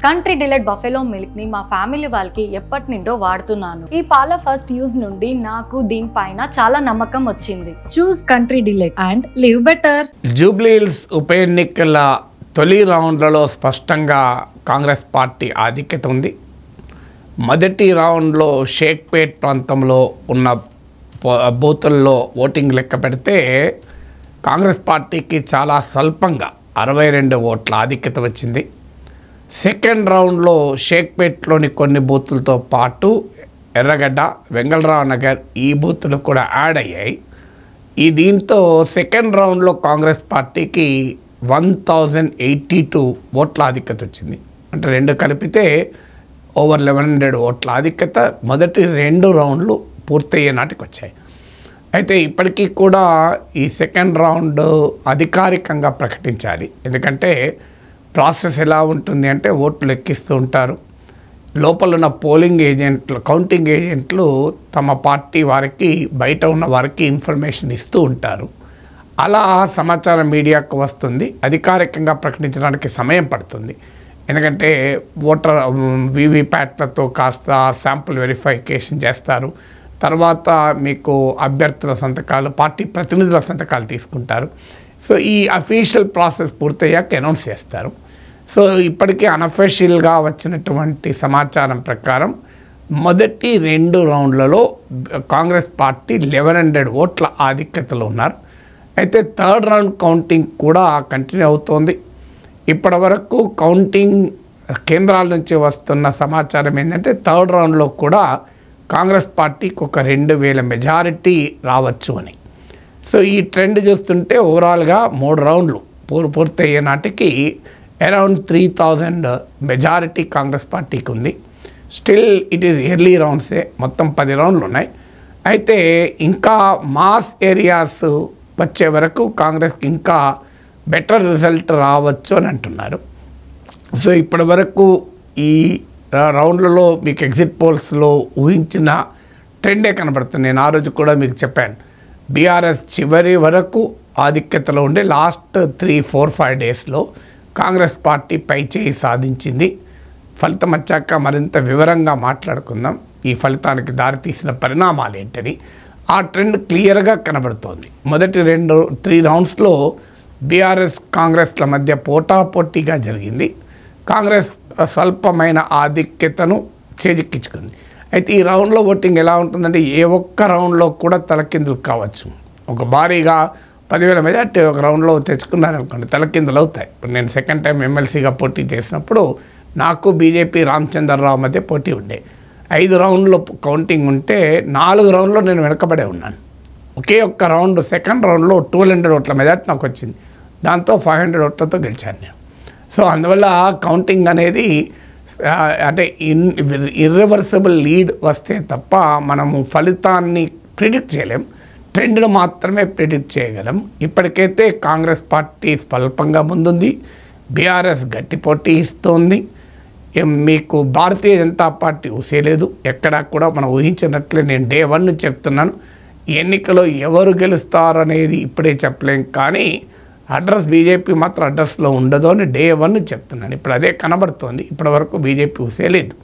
Country delight buffalo milk ని మా family వాళ్ళకి ఎప్పటి నుండో వాడుతున్నాను. ఈ పాల ఫస్ట్ యూజ్ నుండి నాకు దీనిపైన చాలా నమ్మకం వచ్చింది. Choose country delight and live better. Jubilee Hills ఉప ఎన్నికల తొలి రౌండ్లలో స్పష్టంగా కాంగ్రెస్ పార్టీ ఆధిక్యత ఉంది. మొదటి రౌండ్లో షేక్పేట్ ప్రాంతంలో ఉన్న బూతుల్లో ఓటింగ్ లెక్క పెడితే కాంగ్రెస్ పార్టీకి చాలా స్వల్పంగా 62 ఓట్ల ఆధిక్యత వచ్చింది. సెకండ్ రౌండ్లో షేక్పేట్లోని కొన్ని బూతులతో పాటు ఎర్రగడ్డ, వెంగళరావు నగర్ ఈ బూతులు కూడా యాడ్ అయ్యాయి. దీంతో సెకండ్ రౌండ్లో కాంగ్రెస్ పార్టీకి 1082 ఓట్ల ఆధిక్యత వచ్చింది. అంటే రెండు కలిపితే ఓవర్ 1100 ఓట్ల ఆధిక్యత మొదటి 2 రౌండ్లు పూర్తయ్యే నాటికి వచ్చాయి. అయితే ఇప్పటికీ కూడా ఈ సెకండ్ రౌండ్ అధికారికంగా ప్రకటించాలి. ఎందుకంటే ప్రాసెస్ ఎలా ఉంటుంది అంటే ఓట్లు లెక్కిస్తూ ఉంటారు. లోపల ఉన్న పోలింగ్ ఏజెంట్లు, కౌంటింగ్ ఏజెంట్లు తమ పార్టీ వారికి, బయట ఉన్న వారికి ఇన్ఫర్మేషన్ ఇస్తూ ఉంటారు. అలా సమాచారం మీడియాకు వస్తుంది. అధికారికంగా ప్రకటించడానికి సమయం పడుతుంది. ఎందుకంటే ఓటర్ వీవీప్యాట్లతో కాస్త శాంపుల్ వెరిఫికేషన్ చేస్తారు. తర్వాత మీకు అభ్యర్థుల సంతకాలు, పార్టీ ప్రతినిధుల సంతకాలు తీసుకుంటారు. సో ఈ అఫీషియల్ ప్రాసెస్ పూర్తయ్యాక అనౌన్స్ చేస్తారు. సో ఇప్పటికీ అనఫీషియల్గా వచ్చినటువంటి సమాచారం ప్రకారం మొదటి 2 రౌండ్లలో కాంగ్రెస్ పార్టీ 1100 ఓట్ల ఆధిక్యతలో ఉన్నారు. అయితే థర్డ్ రౌండ్ కౌంటింగ్ కూడా కంటిన్యూ అవుతోంది. ఇప్పటి వరకు కౌంటింగ్ కేంద్రాల నుంచి వస్తున్న సమాచారం ఏంటంటే థర్డ్ రౌండ్లో కూడా కాంగ్రెస్ పార్టీకి ఒక 2000 మెజారిటీ రావచ్చు అని. సో ఈ ట్రెండ్ చూస్తుంటే ఓవరాల్గా 3 రౌండ్లు పూర్తయ్యే నాటికి అరౌండ్ 3000 మెజారిటీ కాంగ్రెస్ పార్టీకి ఉంది. స్టిల్ ఇట్ ఈస్ ఎర్లీ రౌండ్సే, మొత్తం 10 రౌండ్లు ఉన్నాయి. అయితే ఇంకా మాస్ ఏరియాస్ వచ్చే వరకు కాంగ్రెస్కి ఇంకా బెటర్ రిజల్ట్ రావచ్చు అని అంటున్నారు. సో ఇప్పటి వరకు ఈ రౌండ్లలో మీకు ఎగ్జిట్ పోల్స్లో ఊహించిన ట్రెండే కనబడుతుంది. నేను ఆ రోజు కూడా మీకు చెప్పాను, బీఆర్ఎస్ చివరి వరకు ఆధిక్యతలో ఉండే లాస్ట్ 3-4-5 డేస్లో కాంగ్రెస్ పార్టీ పై చేయి సాధించింది. ఫలితం వచ్చాక మరింత వివరంగా మాట్లాడుకుందాం, ఈ ఫలితానికి దారితీసిన పరిణామాలు ఏంటని. ఆ ట్రెండ్ క్లియర్గా కనబడుతోంది. మొదటి 3 రౌండ్స్లో బీఆర్ఎస్ కాంగ్రెస్ల మధ్య పోటాపోటీగా జరిగింది. కాంగ్రెస్ స్వల్పమైన ఆధిక్యతను చేజిక్కించుకుంది. అయితే ఈ రౌండ్లో ఓటింగ్ ఎలా ఉంటుందంటే ఏ ఒక్క రౌండ్లో కూడా తలకిందులు కావచ్చు. ఒక భారీగా 10,000 మెజార్టీ ఒక రౌండ్లో తెచ్చుకున్నారనుకోండి, తలకిందులు అవుతాయి. ఇప్పుడు నేను సెకండ్ టైం ఎమ్మెల్సీగా పోటీ చేసినప్పుడు నాకు బీజేపీ రామచంద్రరావు మధ్య పోటీ ఉండే. 5 రౌండ్లో కౌంటింగ్ ఉంటే 4 రౌండ్లో నేను వెనకబడే ఉన్నాను. ఒకే ఒక్క రౌండ్ సెకండ్ రౌండ్లో 1200 ఓట్ల మెజార్టీ నాకు వచ్చింది. దాంతో 500 ఓట్లతో గెలిచాను నేను. సో అందువల్ల కౌంటింగ్ అనేది అంటే ఇర్రివర్సిబుల్ లీడ్ వస్తే తప్ప మనము ఫలితాన్ని ప్రిడిక్ట్ చేయలేం, ట్రెండ్ను మాత్రమే ప్రిడిక్ట్ చేయగలం. ఇప్పటికైతే కాంగ్రెస్ పార్టీ స్వల్పంగా ముందుంది, బీఆర్ఎస్ గట్టి పోటీ ఇస్తోంది. మీకు భారతీయ జనతా పార్టీ ఊసేలేదు. ఎక్కడా కూడా మనం ఊహించినట్లే నేను డే 1 చెప్తున్నాను, ఎన్నికలో ఎవరు గెలుస్తారనేది ఇప్పుడే చెప్పలేం. కానీ అడ్రస్ బీజేపీ మాత్రం అడ్రస్లో ఉండదు అని డే 1 చెప్తున్నాను. ఇప్పుడు అదే కనబడుతోంది. ఇప్పటి వరకు బీజేపీ ఊసేలేదు.